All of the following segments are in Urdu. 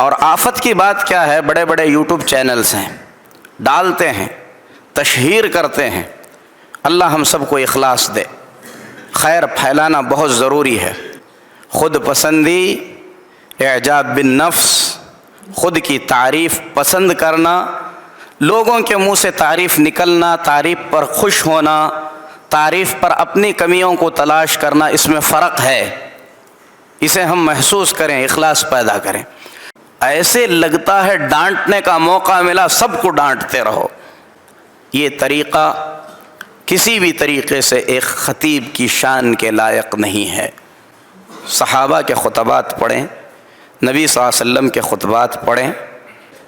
اور آفت کی بات کیا ہے، بڑے بڑے یوٹیوب چینلز ہیں، ڈالتے ہیں، تشہیر کرتے ہیں۔ اللہ ہم سب کو اخلاص دے۔ خیر پھیلانا بہت ضروری ہے۔ خود پسندی، اعجاب بالنفس، خود کی تعریف پسند کرنا، لوگوں کے منہ سے تعریف نکلنا، تعریف پر خوش ہونا، تعریف پر اپنی کمیوں کو تلاش کرنا، اس میں فرق ہے۔ اسے ہم محسوس کریں، اخلاص پیدا کریں۔ ایسے لگتا ہے ڈانٹنے کا موقع ملا سب کو ڈانٹتے رہو، یہ طریقہ کسی بھی طریقے سے ایک خطیب کی شان کے لائق نہیں ہے۔ صحابہ کے خطبات پڑھیں، نبی صلی اللہ علیہ وسلم کے خطبات پڑھیں۔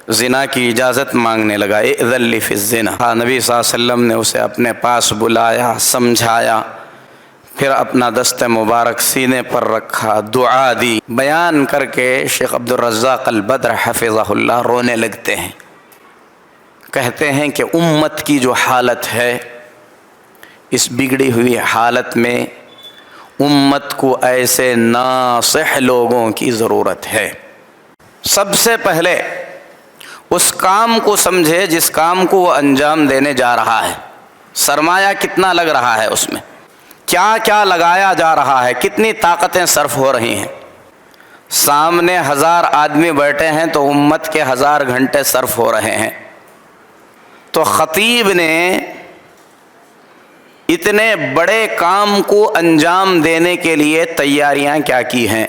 زنا کی اجازت مانگنے لگا، اذن لی فی الزنا، نبی صلی اللہ علیہ وسلم نے اسے اپنے پاس بلایا، سمجھایا، پھر اپنا دست مبارک سینے پر رکھا، دعا دی۔ بیان کر کے شیخ عبدالرزاق البدر حفظہ اللہ رونے لگتے ہیں، کہتے ہیں کہ امت کی جو حالت ہے، اس بگڑی ہوئی حالت میں امت کو ایسے ناصح لوگوں کی ضرورت ہے۔ سب سے پہلے اس کام کو سمجھے جس کام کو وہ انجام دینے جا رہا ہے، سرمایہ کتنا لگ رہا ہے، اس میں کیا کیا لگایا جا رہا ہے، کتنی طاقتیں صرف ہو رہی ہیں۔ سامنے 1000 آدمی بیٹھے ہیں تو امت کے 1000 گھنٹے صرف ہو رہے ہیں۔ تو خطیب نے اتنے بڑے کام کو انجام دینے کے لیے تیاریاں کیا کی ہیں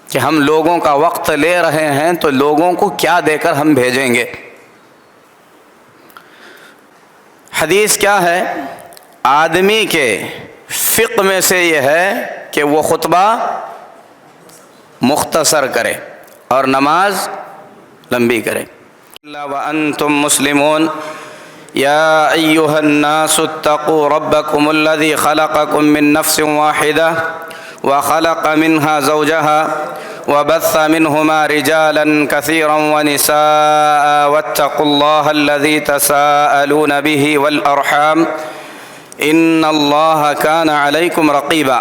کہ ہم لوگوں کا وقت لے رہے ہیں تو لوگوں کو کیا دے کر ہم بھیجیں گے۔ حدیث کیا ہے؟ آدمی کے فقہ میں سے یہ ہے کہ وہ خطبہ مختصر کرے اور نماز لمبی کرے۔ وَأَنْتُمْ مُسْلِمُونَ يَا أَيُّهَا النَّاسُ اتَّقُوا رَبَّكُمُ الَّذِي خَلَقَكُم مِّن نَّفْسٍ وَاحِدَةٍ وَخَلَقَ مِنْهَا زَوْجَهَا وَبَثَّ مِنْهُمَا رِجَالًا كَثِيرًا وَنِسَاءً وَاتَّقُوا اللَّهَ الَّذِي تَسَاءَلُونَ بِهِ وَالْأَرْحَامَ إِنَّ اللَّهَ كَانَ عَلَيْكُمْ رَقِيبًا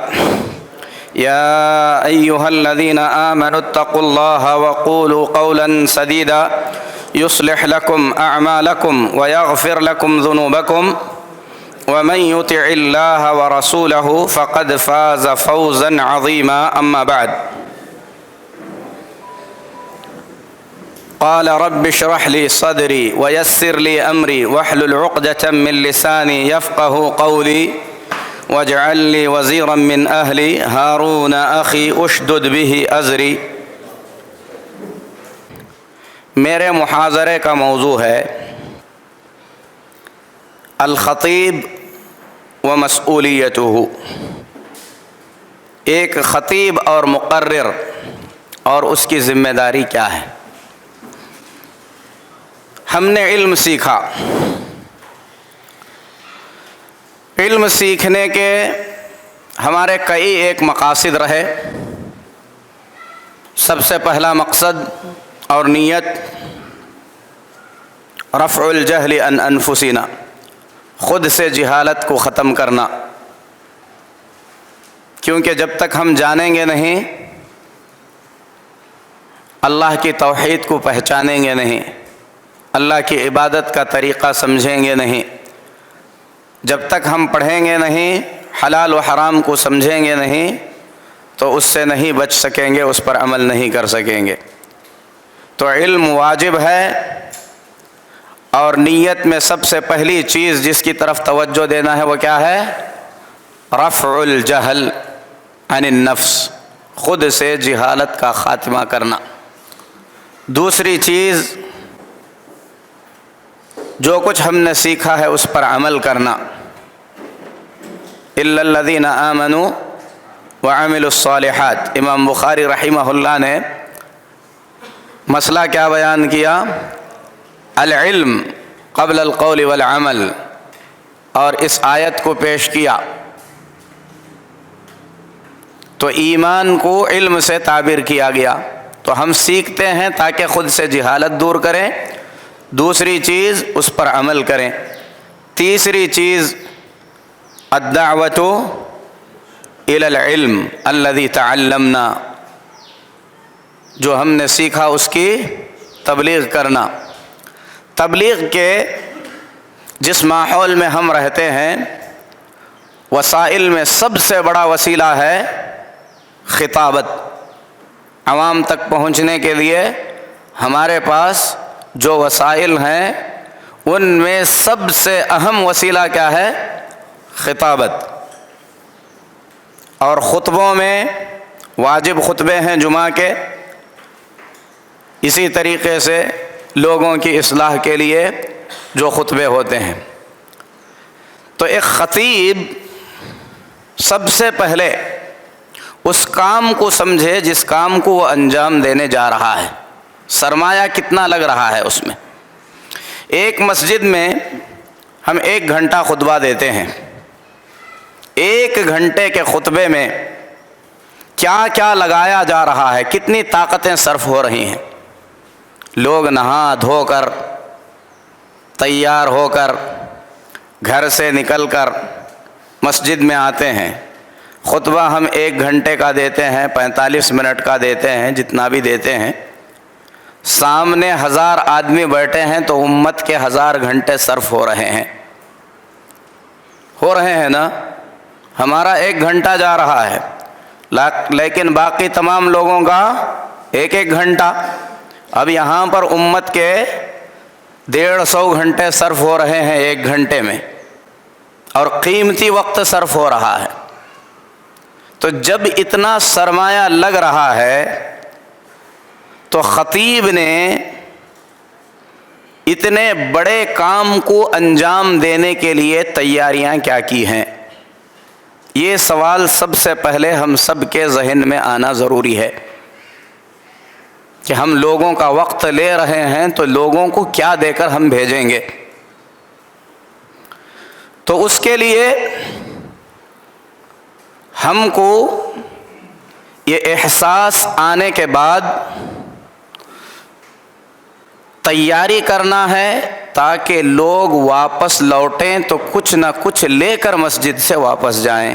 يَا أَيُّهَا الَّذِينَ آمَنُوا اتَّقُوا اللَّهَ وَقُولُوا قَوْلًا سَدِيدًا يصلح لكم أعمالكم ويغفر لكم ذنوبكم ومن يطع الله ورسوله فقد فاز فوزا عظيما أما بعد قال رب اشرح لي صدري ويسر لي أمري واحلل عقدة من لساني يفقه قولي واجعل لي وزيرا من أهلي هارون أخي أشدد به أزري۔ میرے محاضرے کا موضوع ہے الخطیب و مسئولیتہ، ایک خطیب اور مقرر اور اس کی ذمہ داری کیا ہے۔ ہم نے علم سیکھا، علم سیکھنے کے ہمارے کئی ایک مقاصد رہے۔ سب سے پہلا مقصد اور نیت رفع الجہل عن انفسنا، خود سے جہالت کو ختم کرنا، کیونکہ جب تک ہم جانیں گے نہیں، اللہ کی توحید کو پہچانیں گے نہیں، اللہ کی عبادت کا طریقہ سمجھیں گے نہیں، جب تک ہم پڑھیں گے نہیں، حلال و حرام کو سمجھیں گے نہیں، تو اس سے نہیں بچ سکیں گے، اس پر عمل نہیں کر سکیں گے۔ تو علم واجب ہے، اور نیت میں سب سے پہلی چیز جس کی طرف توجہ دینا ہے وہ کیا ہے؟ رفع الجہل عن النفس، خود سے جہالت کا خاتمہ کرنا۔ دوسری چیز، جو کچھ ہم نے سیکھا ہے اس پر عمل کرنا۔ الا الذین آمنوا وعملوا الصالحات، امام بخاری رحمہ اللہ نے مسئلہ کیا بیان کیا؟ العلم قبل القول والعمل، اور اس آیت کو پیش کیا تو ایمان کو علم سے تعبیر کیا گیا۔ تو ہم سیکھتے ہیں تاکہ خود سے جہالت دور کریں، دوسری چیز اس پر عمل کریں، تیسری چیز الدعوۃ الی العلم الذی تعلمنا، جو ہم نے سیکھا اس کی تبلیغ کرنا۔ تبلیغ کے جس ماحول میں ہم رہتے ہیں، وسائل میں سب سے بڑا وسیلہ ہے خطابت۔ عوام تک پہنچنے کے لیے ہمارے پاس جو وسائل ہیں ان میں سب سے اہم وسیلہ کیا ہے؟ خطابت۔ اور خطبوں میں واجب خطبے ہیں جمعہ کے، اسی طریقے سے لوگوں کی اصلاح کے لیے جو خطبے ہوتے ہیں۔ تو ایک خطیب سب سے پہلے اس کام کو سمجھے جس کام کو وہ انجام دینے جا رہا ہے، سرمایہ کتنا لگ رہا ہے اس میں۔ ایک مسجد میں ہم 1 گھنٹہ خطبہ دیتے ہیں، 1 گھنٹے کے خطبے میں کیا کیا لگایا جا رہا ہے، کتنی طاقتیں صرف ہو رہی ہیں۔ لوگ نہا دھو کر، تیار ہو کر، گھر سے نکل کر مسجد میں آتے ہیں۔ خطبہ ہم 1 گھنٹے کا دیتے ہیں، 45 منٹ کا دیتے ہیں، جتنا بھی دیتے ہیں۔ سامنے 1000 آدمی بیٹھے ہیں تو امت کے 1000 گھنٹے صرف ہو رہے ہیں نا۔ ہمارا 1 گھنٹہ جا رہا ہے، لیکن باقی تمام لوگوں کا 1 گھنٹہ۔ اب یہاں پر امت کے 150 گھنٹے صرف ہو رہے ہیں 1 گھنٹے میں، اور قیمتی وقت صرف ہو رہا ہے۔ تو جب اتنا سرمایہ لگ رہا ہے تو خطیب نے اتنے بڑے کام کو انجام دینے کے لیے تیاریاں کیا کی ہیں؟ یہ سوال سب سے پہلے ہم سب کے ذہن میں آنا ضروری ہے کہ ہم لوگوں کا وقت لے رہے ہیں تو لوگوں کو کیا دے کر ہم بھیجیں گے۔ تو اس کے لیے ہم کو یہ احساس آنے کے بعد تیاری کرنا ہے تاکہ لوگ واپس لوٹیں تو کچھ نہ کچھ لے کر مسجد سے واپس جائیں۔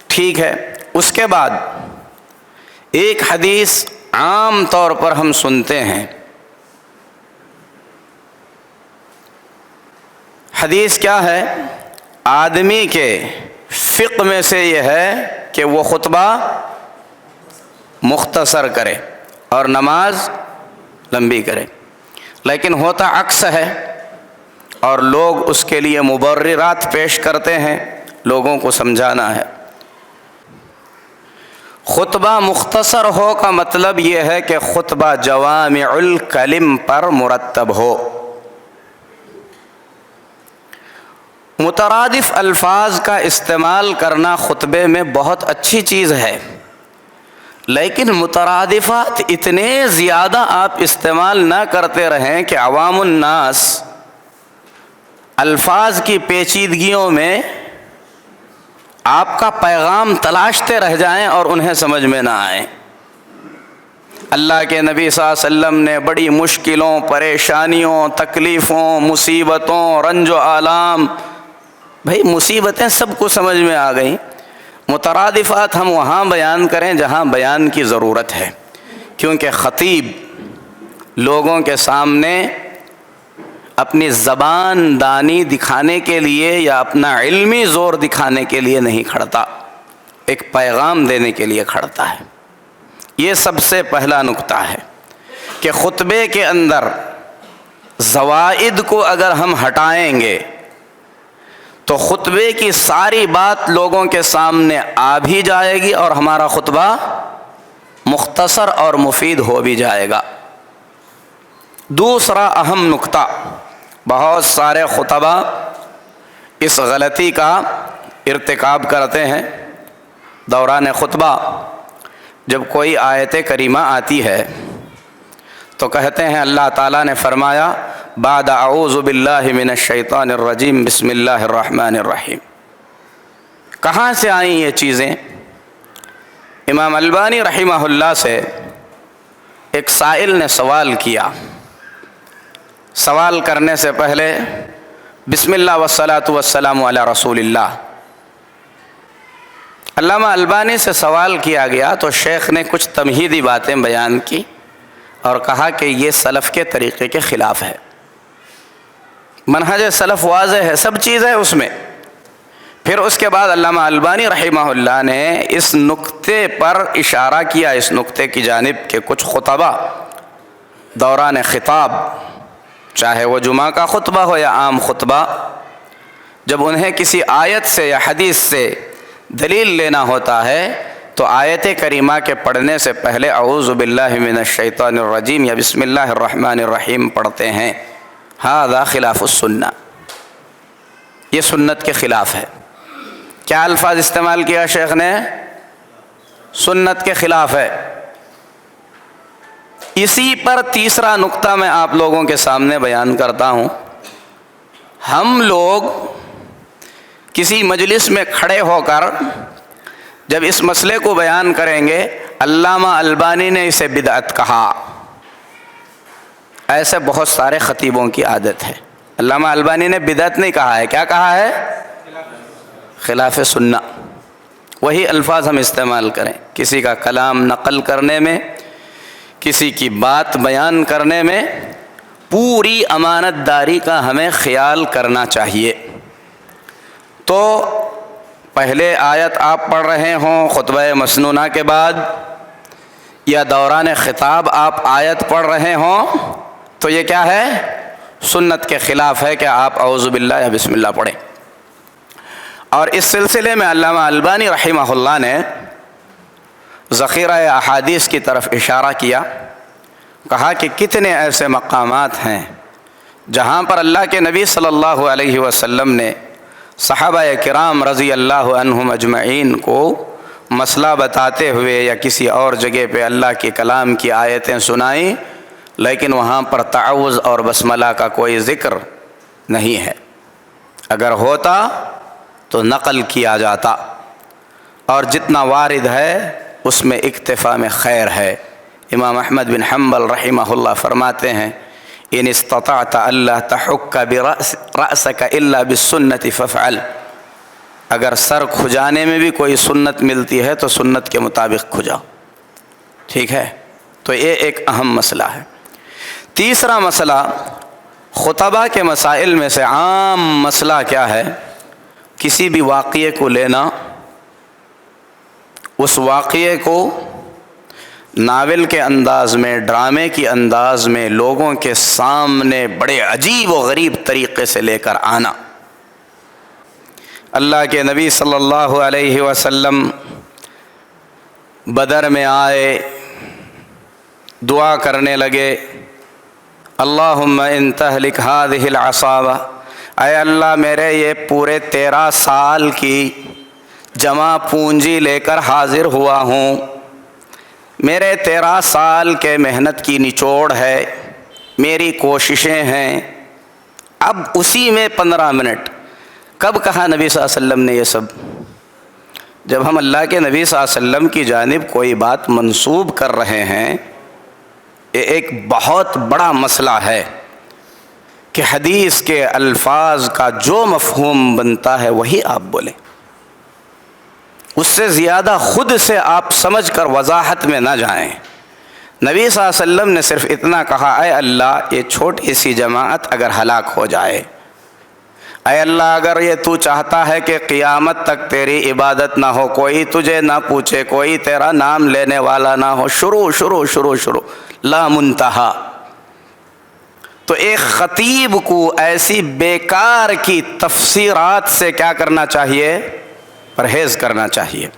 ٹھیک ہے، اس کے بعد ایک حدیث عام طور پر ہم سنتے ہیں۔ حدیث کیا ہے؟ آدمی کے فقہ میں سے یہ ہے کہ وہ خطبہ مختصر کرے اور نماز لمبی کرے، لیکن ہوتا عکس ہے، اور لوگ اس کے لیے مبررات پیش کرتے ہیں، لوگوں کو سمجھانا ہے۔ خطبہ مختصر ہو کا مطلب یہ ہے کہ خطبہ جوامع الکلم پر مرتب ہو۔ مترادف الفاظ کا استعمال کرنا خطبے میں بہت اچھی چیز ہے، لیکن مترادفات اتنے زیادہ آپ استعمال نہ کرتے رہیں کہ عوام الناس الفاظ کی پیچیدگیوں میں آپ کا پیغام تلاشتے رہ جائیں اور انہیں سمجھ میں نہ آئے۔ اللہ کے نبی صلی اللہ علیہ وسلم نے بڑی مشکلوں، پریشانیوں، تکلیفوں، مصیبتوں، رنج و آلام، بھئی مصیبتیں سب کو سمجھ میں آ گئیں۔ مترادفات ہم وہاں بیان کریں جہاں بیان کی ضرورت ہے، کیونکہ خطیب لوگوں کے سامنے اپنی زبان دانی دکھانے کے لیے یا اپنا علمی زور دکھانے کے لیے نہیں کھڑتا، ایک پیغام دینے کے لیے کھڑتا ہے۔ یہ سب سے پہلا نکتہ ہے کہ خطبے کے اندر زوائد کو اگر ہم ہٹائیں گے تو خطبے کی ساری بات لوگوں کے سامنے آ بھی جائے گی اور ہمارا خطبہ مختصر اور مفید ہو بھی جائے گا۔ دوسرا اہم نکتہ، بہت سارے خطبہ اس غلطی کا ارتکاب کرتے ہیں۔ دوران خطبہ جب کوئی آیت کریمہ آتی ہے تو کہتے ہیں اللہ تعالیٰ نے فرمایا بعد اعوذ باللہ من الشیطان الرجیم بسم اللہ الرحمن الرحیم۔ کہاں سے آئیں یہ چیزیں؟ امام البانی رحمہ اللہ سے ایک سائل نے سوال کیا۔ سوال کرنے سے پہلے بسم اللہ والصلاۃ والسلام علی رسول اللہ، علامہ البانی سے سوال کیا گیا تو شیخ نے کچھ تمہیدی باتیں بیان کی اور کہا کہ یہ سلف کے طریقے کے خلاف ہے. منہج سلف واضح ہے، سب چیز ہے اس میں. پھر اس کے بعد علامہ البانی رحمہ اللہ نے اس نقطے پر اشارہ کیا، اس نقطے کی جانب کہ کچھ خطبہ دوران خطاب، چاہے وہ جمعہ کا خطبہ ہو یا عام خطبہ، جب انہیں کسی آیت سے یا حدیث سے دلیل لینا ہوتا ہے تو آیت کریمہ کے پڑھنے سے پہلے اعوذ باللہ من الشیطان الرجیم یا بسم اللہ الرحمن الرحیم پڑھتے ہیں. ھذا خلاف السنہ، یہ سنت کے خلاف ہے. کیا الفاظ استعمال کیا شیخ نے؟ سنت کے خلاف ہے. اسی پر تیسرا نقطہ میں آپ لوگوں کے سامنے بیان کرتا ہوں. ہم لوگ کسی مجلس میں کھڑے ہو کر جب اس مسئلے کو بیان کریں گے علامہ البانی نے اسے بدعت کہا، ایسے بہت سارے خطیبوں کی عادت ہے. علامہ البانی نے بدعت نہیں کہا ہے، کیا کہا ہے؟ خلاف سنہ. وہی الفاظ ہم استعمال کریں کسی کا کلام نقل کرنے میں، کسی کی بات بیان کرنے میں. پوری امانت داری کا ہمیں خیال کرنا چاہیے. تو پہلے آیت آپ پڑھ رہے ہوں خطبہ مسنونہ کے بعد، یا دوران خطاب آپ آیت پڑھ رہے ہوں، تو یہ کیا ہے؟ سنت کے خلاف ہے کہ آپ اعوذ باللہ یا بسم اللہ پڑھیں. اور اس سلسلے میں علامہ البانی رحمہ اللہ نے ذخیرہ احادیث کی طرف اشارہ کیا. کہا کہ کتنے ایسے مقامات ہیں جہاں پر اللہ کے نبی صلی اللہ علیہ وسلم نے صحابہ کرام رضی اللہ عنہم اجمعین کو مسئلہ بتاتے ہوئے یا کسی اور جگہ پہ اللہ کے کلام کی آیتیں سنائیں، لیکن وہاں پر تعوذ اور بسملہ کا کوئی ذکر نہیں ہے. اگر ہوتا تو نقل کیا جاتا، اور جتنا وارد ہے اس میں اکتفا میں خیر ہے. امام احمد بن حنبل رحمہ اللہ فرماتے ہیں ان استطعت اللہ تحک برأسک الا بالسنت فافعل. اگر سر کھجانے میں بھی کوئی سنت ملتی ہے تو سنت کے مطابق کھجاؤ. ٹھیک ہے؟ تو یہ ایک اہم مسئلہ ہے. تیسرا مسئلہ خطبہ کے مسائل میں سے عام مسئلہ کیا ہے؟ کسی بھی واقعے کو لینا، اس واقعے کو ناول کے انداز میں، ڈرامے کی انداز میں لوگوں کے سامنے بڑے عجیب و غریب طریقے سے لے کر آنا. اللہ کے نبی صلی اللہ علیہ وسلم بدر میں آئے، دعا کرنے لگے اللہم ان تہلک ہذہ العصابہ، اے اللہ میرے یہ پورے 13 سال کی جمع پونجی لے کر حاضر ہوا ہوں، میرے 13 سال کے محنت کی نچوڑ ہے، میری کوششیں ہیں. اب اسی میں 15 منٹ کب کہا نبی صلی اللہ علیہ وسلم نے یہ سب؟ جب ہم اللہ کے نبی صلی اللہ علیہ وسلم کی جانب کوئی بات منسوب کر رہے ہیں. یہ ایک بہت بڑا مسئلہ ہے کہ حدیث کے الفاظ کا جو مفہوم بنتا ہے وہی آپ بولیں، اس سے زیادہ خود سے آپ سمجھ کر وضاحت میں نہ جائیں. نبی صلی اللہ علیہ وسلم نے صرف اتنا کہا اے اللہ یہ چھوٹی سی جماعت اگر ہلاک ہو جائے، اے اللہ اگر یہ تو چاہتا ہے کہ قیامت تک تیری عبادت نہ ہو، کوئی تجھے نہ پوچھے، کوئی تیرا نام لینے والا نہ ہو، شروع لا منتہا. تو ایک خطیب کو ایسی بیکار کی تفسیرات سے کیا کرنا چاہیے؟ پرہیز کرنا چاہیے.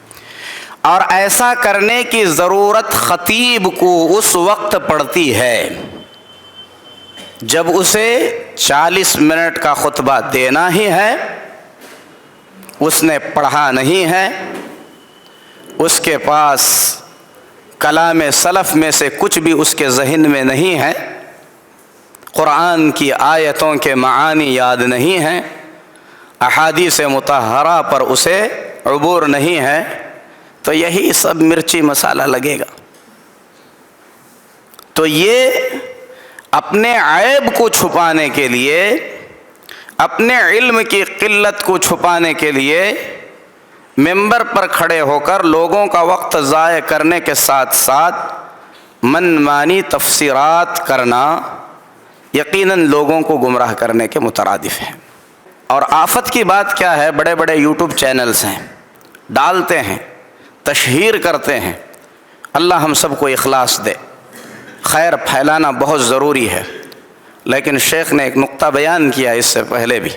اور ایسا کرنے کی ضرورت خطیب کو اس وقت پڑتی ہے جب اسے 40 منٹ کا خطبہ دینا ہی ہے، اس نے پڑھا نہیں ہے، اس کے پاس کلام سلف میں سے کچھ بھی اس کے ذہن میں نہیں ہے، قرآن کی آیتوں کے معانی یاد نہیں ہیں، احادیث مطہرہ پر اسے عبور نہیں ہے، تو یہی سب مرچی مسالہ لگے گا. تو یہ اپنے عیب کو چھپانے کے لیے، اپنے علم کی قلت کو چھپانے کے لیے ممبر پر کھڑے ہو کر لوگوں کا وقت ضائع کرنے کے ساتھ ساتھ من مانی تفسیرات کرنا یقیناً لوگوں کو گمراہ کرنے کے مترادف ہے۔ اور آفت کی بات کیا ہے، بڑے بڑے یوٹیوب چینلز ہیں، ڈالتے ہیں، تشہیر کرتے ہیں۔ اللہ ہم سب کو اخلاص دے۔ خیر پھیلانا بہت ضروری ہے، لیکن شیخ نے ایک نقطہ بیان کیا اس سے پہلے بھی،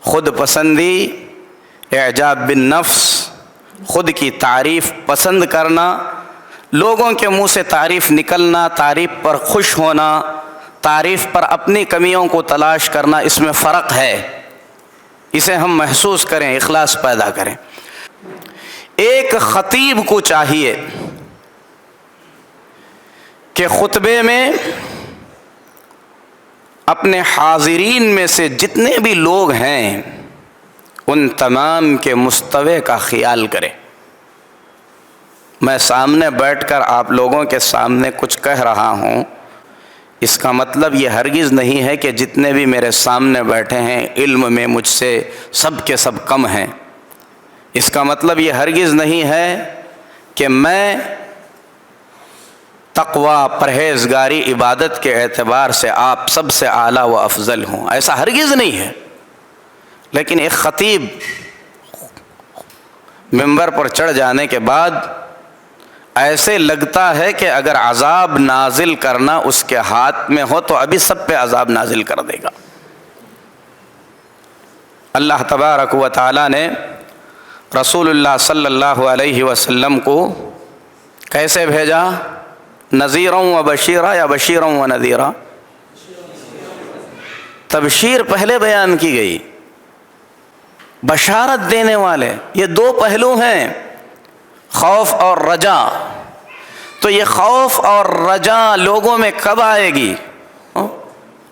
خود پسندی، اعجاب بالنفس، خود کی تعریف پسند کرنا، لوگوں کے منہ سے تعریف نکلنا، تعریف پر خوش ہونا، تعریف پر اپنی کمیوں کو تلاش کرنا، اس میں فرق ہے۔ اسے ہم محسوس کریں، اخلاص پیدا کریں۔ ایک خطیب کو چاہیے کہ خطبے میں اپنے حاضرین میں سے جتنے بھی لوگ ہیں ان تمام کے مستوے کا خیال کرے۔ میں سامنے بیٹھ کر آپ لوگوں کے سامنے کچھ کہہ رہا ہوں، اس کا مطلب یہ ہرگز نہیں ہے کہ جتنے بھی میرے سامنے بیٹھے ہیں علم میں مجھ سے سب کے سب کم ہیں۔ اس کا مطلب یہ ہرگز نہیں ہے کہ میں تقوی، پرہیزگاری، عبادت کے اعتبار سے آپ سب سے اعلیٰ و افضل ہوں، ایسا ہرگز نہیں ہے۔ لیکن ایک خطیب منبر پر چڑھ جانے کے بعد ایسے لگتا ہے کہ اگر عذاب نازل کرنا اس کے ہاتھ میں ہو تو ابھی سب پہ عذاب نازل کر دے گا۔ اللہ تبارک و تعالیٰ نے رسول اللہ صلی اللہ علیہ وسلم کو کیسے بھیجا؟ نذیرا و بشیرا یا بشیرا و نذیرا؟ تبشیر پہلے بیان کی گئی، بشارت دینے والے۔ یہ دو پہلو ہیں، خوف اور رجا۔ تو یہ خوف اور رجا لوگوں میں کب آئے گی؟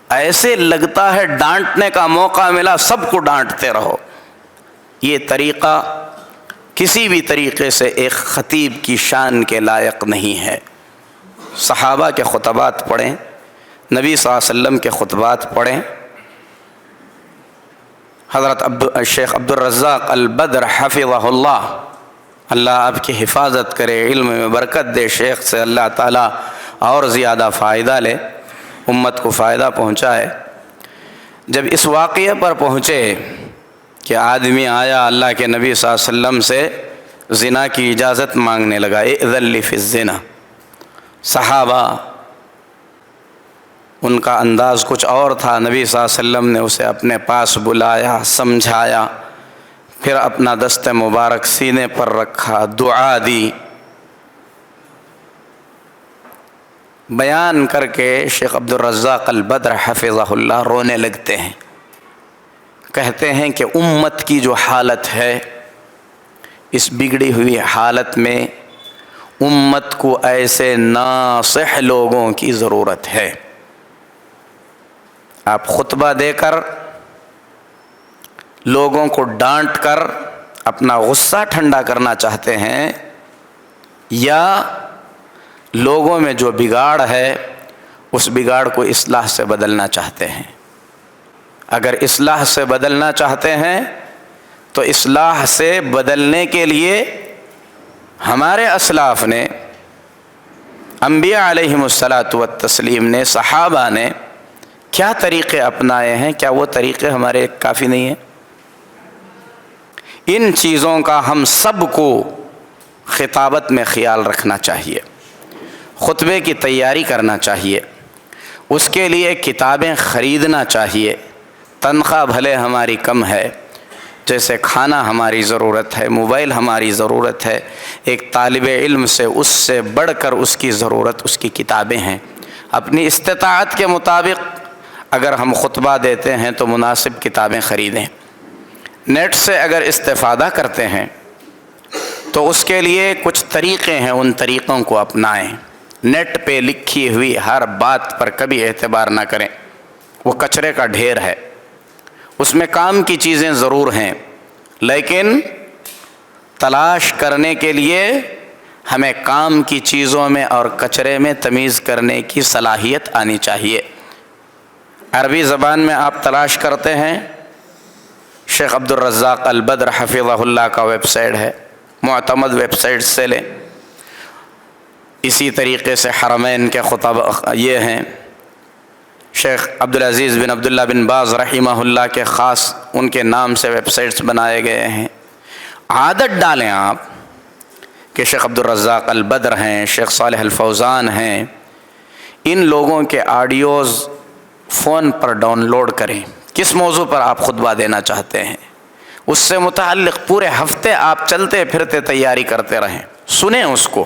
ایسے لگتا ہے ڈانٹنے کا موقع ملا سب کو ڈانٹتے رہو۔ یہ طریقہ کسی بھی طریقے سے ایک خطیب کی شان کے لائق نہیں ہے۔ صحابہ کے خطبات پڑھیں، نبی صلی اللہ علیہ وسلم کے خطبات پڑھیں۔ حضرت شیخ عبدالرزاق البدر حفظہ اللہ، اللہ آپ کی حفاظت کرے، علم میں برکت دے، شیخ سے اللہ تعالیٰ اور زیادہ فائدہ لے، امت کو فائدہ پہنچائے۔ جب اس واقعے پر پہنچے کہ آدمی آیا اللہ کے نبی صلی اللہ علیہ وسلم سے زنا کی اجازت مانگنے لگا، اذن لی فی الزنا، صحابہ ان کا انداز کچھ اور تھا، نبی صلی اللہ علیہ وسلم نے اسے اپنے پاس بلایا، سمجھایا، پھر اپنا دست مبارک سینے پر رکھا، دعا دی۔ بیان کر کے شیخ عبدالرزاق البدر حفظہ اللہ رونے لگتے ہیں، کہتے ہیں کہ امت کی جو حالت ہے، اس بگڑی ہوئی حالت میں امت کو ایسے ناصح لوگوں کی ضرورت ہے۔ آپ خطبہ دے کر، لوگوں کو ڈانٹ کر اپنا غصہ ٹھنڈا کرنا چاہتے ہیں، یا لوگوں میں جو بگاڑ ہے اس بگاڑ کو اصلاح سے بدلنا چاہتے ہیں؟ اگر اصلاح سے بدلنا چاہتے ہیں تو اصلاح سے بدلنے کے لیے ہمارے اسلاف نے، انبیاء علیہم الصلاۃ والتسلیم نے، صحابہ نے کیا طریقے اپنائے ہیں؟ کیا وہ طریقے ہمارے کافی نہیں ہیں؟ ان چیزوں کا ہم سب کو خطابت میں خیال رکھنا چاہیے، خطبے کی تیاری کرنا چاہیے، اس کے لیے کتابیں خریدنا چاہیے۔ تنخواہ بھلے ہماری کم ہے، جیسے کھانا ہماری ضرورت ہے، موبائل ہماری ضرورت ہے، ایک طالب علم سے اس سے بڑھ کر اس کی ضرورت اس کی کتابیں ہیں۔ اپنی استطاعت کے مطابق اگر ہم خطبہ دیتے ہیں تو مناسب کتابیں خریدیں۔ نیٹ سے اگر استفادہ کرتے ہیں تو اس کے لیے کچھ طریقے ہیں، ان طریقوں کو اپنائیں۔ نیٹ پہ لکھی ہوئی ہر بات پر کبھی اعتبار نہ کریں، وہ کچرے کا ڈھیر ہے۔ اس میں کام کی چیزیں ضرور ہیں، لیکن تلاش کرنے کے لیے ہمیں کام کی چیزوں میں اور کچرے میں تمیز کرنے کی صلاحیت آنی چاہیے۔ عربی زبان میں آپ تلاش کرتے ہیں، شیخ عبدالرزاق البدر حفظہ اللہ کا ویب سائٹ ہے، معتمد ویب سائٹ سے لیں۔ اسی طریقے سے حرمین کے خطب یہ ہیں، شیخ عبدالعزیز بن عبداللہ بن باز رحمہ اللہ کے خاص ان کے نام سے ویب سائٹس بنائے گئے ہیں۔ عادت ڈالیں آپ کہ شیخ عبدالرزاق البدر ہیں، شیخ صالح الفوزان ہیں، ان لوگوں کے آڈیوز فون پر ڈاؤن لوڈ کریں۔ کس موضوع پر آپ خطبہ دینا چاہتے ہیں اس سے متعلق پورے ہفتے آپ چلتے پھرتے تیاری کرتے رہیں، سنیں اس کو۔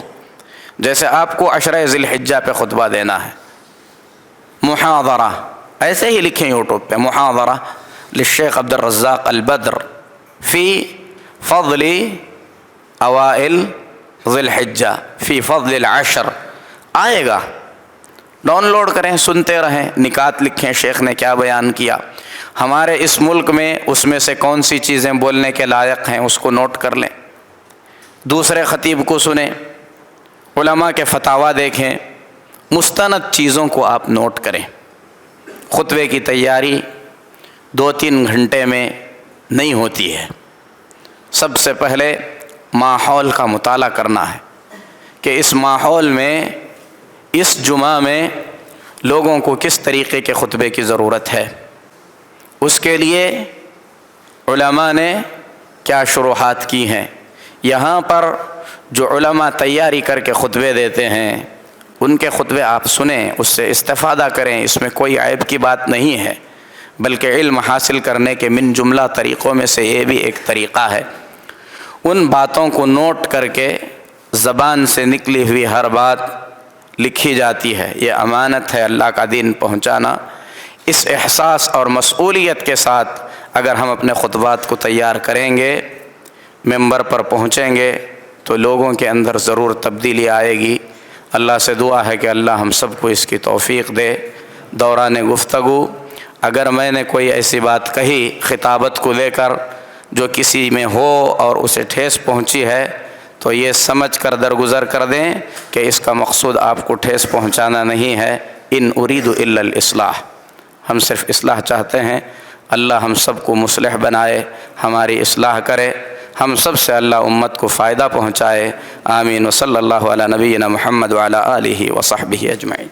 جیسے آپ کو عشرہ ذی الحجہ پہ خطبہ دینا ہے، محاضرہ ایسے ہی لکھیں یوٹیوب پہ، محاضرہ للشیخ عبدالرزاق البدر فی فضل اوائل ذی الحجہ فی فضل العشر، آئے گا، ڈاؤن لوڈ کریں، سنتے رہیں، نکات لکھیں شیخ نے کیا بیان کیا، ہمارے اس ملک میں اس میں سے کون سی چیزیں بولنے کے لائق ہیں اس کو نوٹ کر لیں، دوسرے خطیب کو سنیں، علماء کے فتاویٰ دیکھیں، مستند چیزوں کو آپ نوٹ کریں۔ خطبے کی تیاری 2-3 گھنٹے میں نہیں ہوتی ہے۔ سب سے پہلے ماحول کا مطالعہ کرنا ہے کہ اس ماحول میں اس جمعہ میں لوگوں کو کس طریقے کے خطبے کی ضرورت ہے، اس کے لیے علماء نے کیا شروحات کی ہیں۔ یہاں پر جو علماء تیاری کر کے خطبے دیتے ہیں ان کے خطبے آپ سنیں، اس سے استفادہ کریں، اس میں کوئی عیب کی بات نہیں ہے، بلکہ علم حاصل کرنے کے من جملہ طریقوں میں سے یہ بھی ایک طریقہ ہے۔ ان باتوں کو نوٹ کر کے زبان سے نکلی ہوئی ہر بات لکھی جاتی ہے، یہ امانت ہے اللہ کا دین پہنچانا۔ اس احساس اور مسئولیت کے ساتھ اگر ہم اپنے خطبات کو تیار کریں گے، ممبر پر پہنچیں گے تو لوگوں کے اندر ضرور تبدیلی آئے گی۔ اللہ سے دعا ہے کہ اللہ ہم سب کو اس کی توفیق دے۔ دوران گفتگو اگر میں نے کوئی ایسی بات کہی خطابت کو لے کر جو کسی میں ہو اور اسے ٹھیس پہنچی ہے تو یہ سمجھ کر درگزر کر دیں کہ اس کا مقصود آپ کو ٹھیس پہنچانا نہیں ہے۔ ان اريد الا الاصلاح، ہم صرف اصلاح چاہتے ہیں۔ اللہ ہم سب کو مصلح بنائے، ہماری اصلاح کرے، ہم سب سے اللہ امت کو فائدہ پہنچائے۔ آمین۔ وصلی اللہ علی نبینا محمد وعلی آلہ وصحبہ اجمعین۔